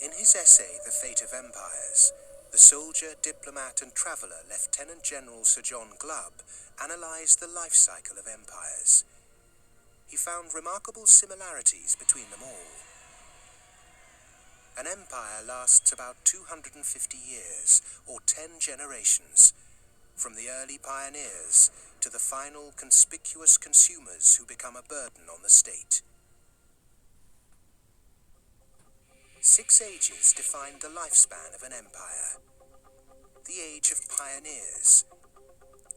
In his essay, The Fate of Empires, the soldier, diplomat and traveller Lieutenant General Sir John Glubb analysed the life cycle of empires. He found remarkable similarities between them all. An empire lasts about 250 years, or 10 generations, from the early pioneers to the final conspicuous consumers who become a burden on the state. 6 ages defined the lifespan of an empire. The age of pioneers,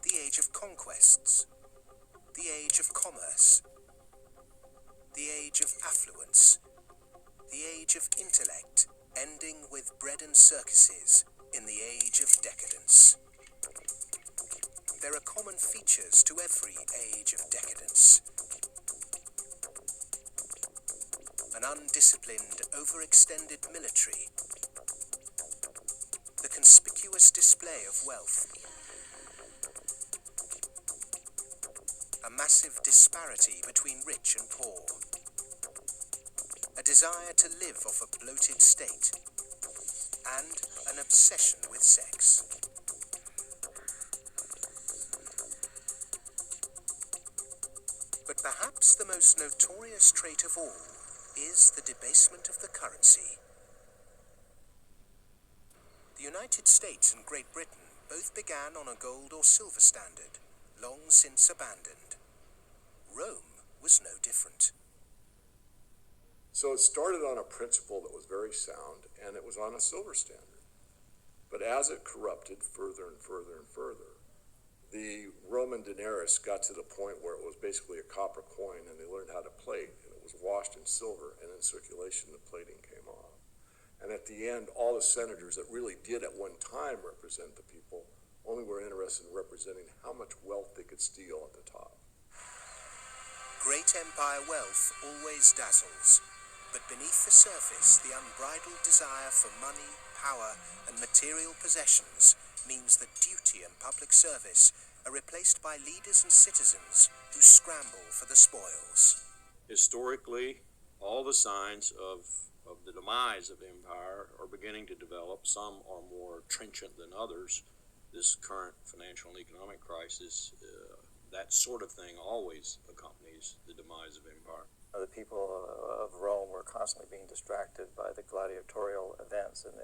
the age of conquests, the age of commerce, the age of affluence, the age of intellect, ending with bread and circuses in the age of decadence. There are common features to every age of decadence. An undisciplined, overextended military, the conspicuous display of wealth, a massive disparity between rich and poor, a desire to live off a bloated state, and an obsession with sex. But perhaps the most notorious trait of all is the debasement of the currency. The United States and Great Britain both began on a gold or silver standard, long since abandoned. Rome was no different. So it started on a principle that was very sound, and it was on a silver standard. But as it corrupted further and further and further, the Roman denarius got to the point where it was basically a copper coin, and they learned how to plate, and it was washed in silver, and in circulation the plating came off. And at the end, all the senators that really did at one time represent the people only were interested in representing how much wealth they could steal at the top. Great empire wealth always dazzles, but beneath the surface, the unbridled desire for money, power, and material possessions means that duty and public service are replaced by leaders and citizens who scramble for the spoils. Historically, all the signs of the demise of empire are beginning to develop. Some are more trenchant than others. This current financial and economic crisis, that sort of thing always accompanies the demise of empire. The people of Rome were constantly being distracted by the gladiatorial events, and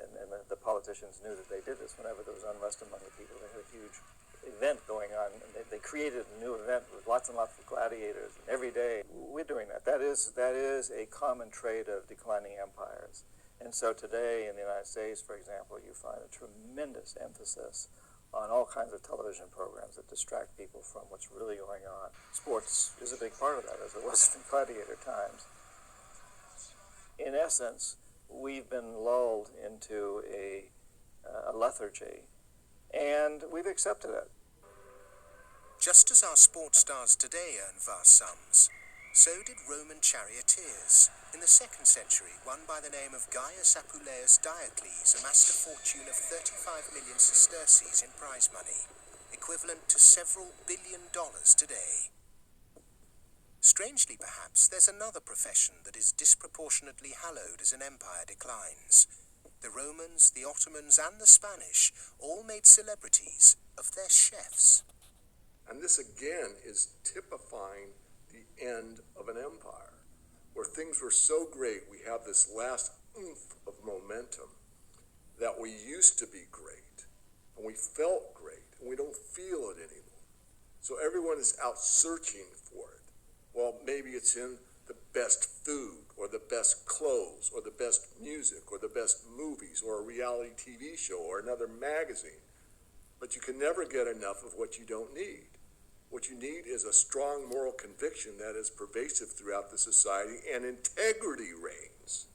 the politicians knew that they did this whenever there was unrest among the people. They had a huge event going on, and they created a new event with lots and lots of gladiators. And every day, we're doing that. That is a common trait of declining empires. And so today in the United States, for example, you find a tremendous emphasis on all kinds of television programs that distract people from what's really going on. Sports is a big part of that, as it was in gladiator times. In essence, we've been lulled into a lethargy, and we've accepted it. Just as our sports stars today earn vast sums, so did Roman charioteers. In the 2nd century, one by the name of Gaius Apuleius Diocles amassed a fortune of 35 million sesterces in prize money, equivalent to several $1 billion today. Strangely, perhaps, there's another profession that is disproportionately hallowed as an empire declines. The Romans, the Ottomans, and the Spanish all made celebrities of their chefs. And this again is typifying the end of an empire, where things were so great, we have this last oomph of momentum that we used to be great, and we felt great, and we don't feel it anymore. So everyone is out searching for it. Well, maybe it's in the best food, or the best clothes, or the best music, or the best movies, or a reality TV show, or another magazine. But you can never get enough of what you don't need. What you need is a strong moral conviction that is pervasive throughout the society, and integrity reigns.